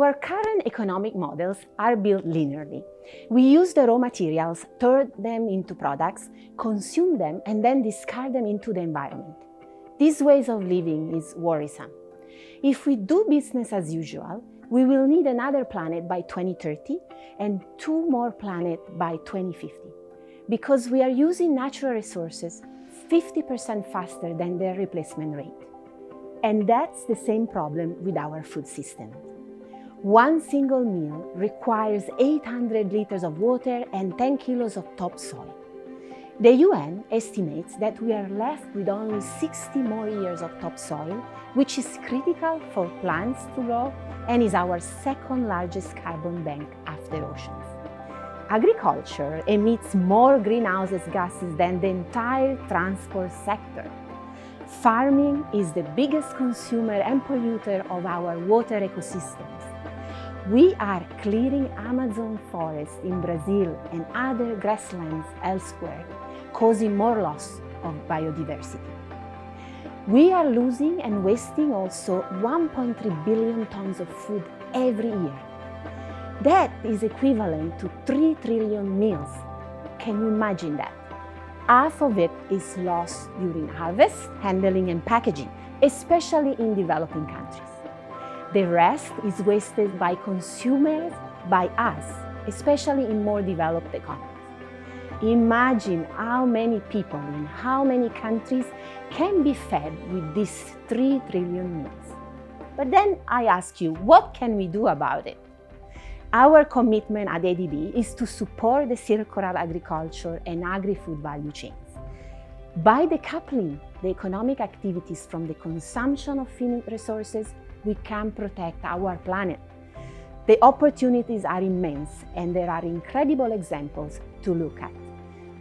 Our current economic models are built linearly. We use the raw materials, turn them into products, consume them, and then discard them into the environment. This way of living is worrisome. If we do business as usual, we will need another planet by 2030 and 2 more planets by 2050, because we are using natural resources 50% faster than their replacement rate. And that's the same problem with our food system. One single meal requires 800 liters of water and 10 kilos of topsoil. The UN estimates that we are left with only 60 more years of topsoil, which is critical for plants to grow and is our second largest carbon bank after oceans. Agriculture emits more greenhouse gases than the entire transport sector. Farming is the biggest consumer and polluter of our water ecosystems. We are clearing Amazon forest in Brazil and other grasslands elsewhere, causing more loss of biodiversity. We are losing and wasting also 1.3 billion tons of food every year. That is equivalent to 3 trillion meals. Can you imagine that? Half of it is lost during harvest, handling and packaging, especially in developing countries. The rest is wasted by consumers, by us, especially in more developed economies. Imagine how many people in how many countries can be fed with these 3 trillion meals. But then I ask you, what can we do about it? Our commitment at ADB is to support the circular agriculture and agri-food value chains. By decoupling the economic activities from the consumption of finite resources, we can protect our planet. The opportunities are immense, and there are incredible examples to look at.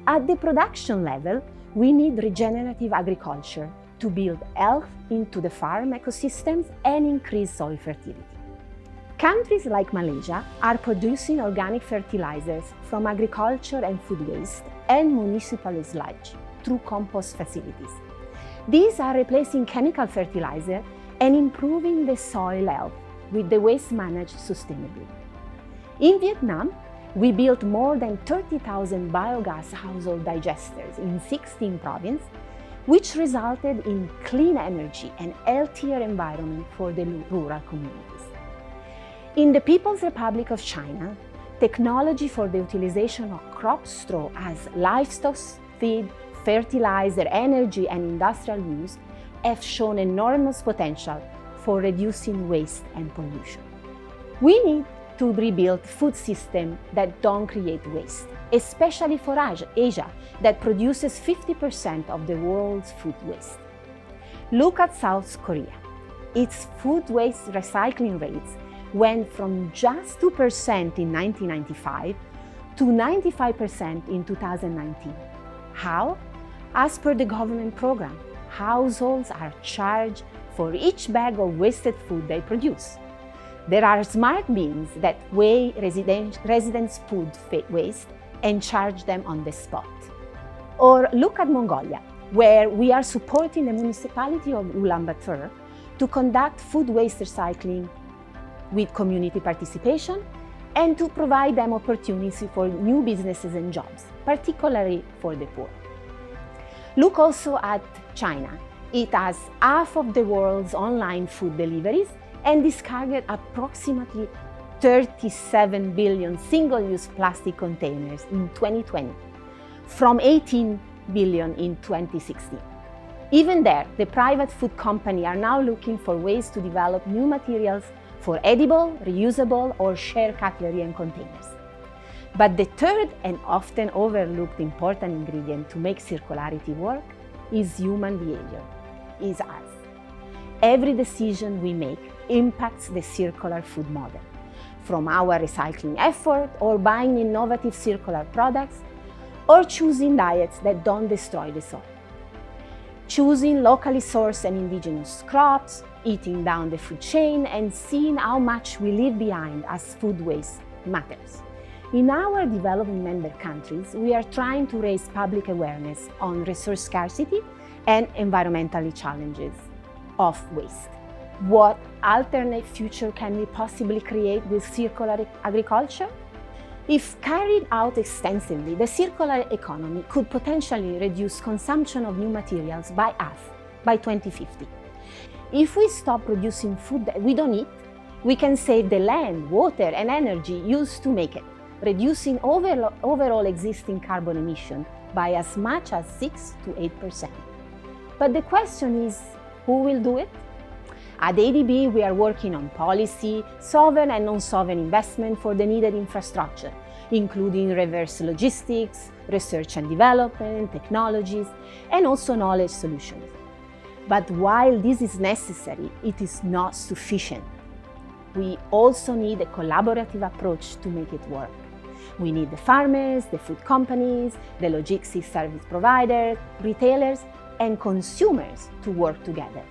At the production level, we need regenerative agriculture to build health into the farm ecosystems and increase soil fertility. Countries like Malaysia are producing organic fertilizers from agriculture and food waste and municipal sludge through compost facilities. These are replacing chemical fertilizer and improving the soil health with the waste managed sustainably. In Viet Nam, we built more than 30,000 biogas household digesters in 16 provinces, which resulted in clean energy and healthier environment for the rural communities. In the People's Republic of China, technology for the utilization of crop straw as livestock feed, fertilizer, energy, and industrial use have shown enormous potential for reducing waste and pollution. We need to rebuild food systems that don't create waste, especially for Asia, that produces 50% of the world's food waste. Look at South Korea. Its food waste recycling rates went from just 2% in 1995 to 95% in 2019. How? As per the government program, households are charged for each bag of wasted food they produce. There are smart bins that weigh residents' food waste and charge them on the spot. Or look at Mongolia, where we are supporting the municipality of Ulaanbaatar to conduct food waste recycling with community participation and to provide them opportunities for new businesses and jobs, particularly for the poor. Look also at China. It has half of the world's online food deliveries and discarded approximately 37 billion single-use plastic containers in 2020, from 18 billion in 2016. Even there, the private food companies are now looking for ways to develop new materials for edible, reusable, or shared cutlery and containers. But the third and often overlooked important ingredient to make circularity work is human behavior, is us. Every decision we make impacts the circular food model, from our recycling effort or buying innovative circular products or choosing diets that don't destroy the soil. Choosing locally sourced and indigenous crops, eating down the food chain, and seeing how much we leave behind as food waste matters. In our developing member countries, we are trying to raise public awareness on resource scarcity and environmental challenges of waste. What alternate future can we possibly create with circular agriculture? If carried out extensively, the circular economy could potentially reduce consumption of new materials by half by 2050. If we stop producing food that we don't eat, we can save the land, water, and energy used to make it, reducing overall existing carbon emission by as much as 6 to 8%. But the question is, who will do it? At ADB, we are working on policy, sovereign and non-sovereign investment for the needed infrastructure, including reverse logistics, research and development, technologies, and also knowledge solutions. But while this is necessary, it is not sufficient. We also need a collaborative approach to make it work. We need the farmers, the food companies, the logistics service providers, retailers, and consumers to work together.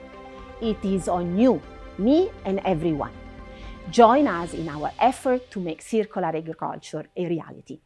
It is on you, me, and everyone. Join us in our effort to make circular agriculture a reality.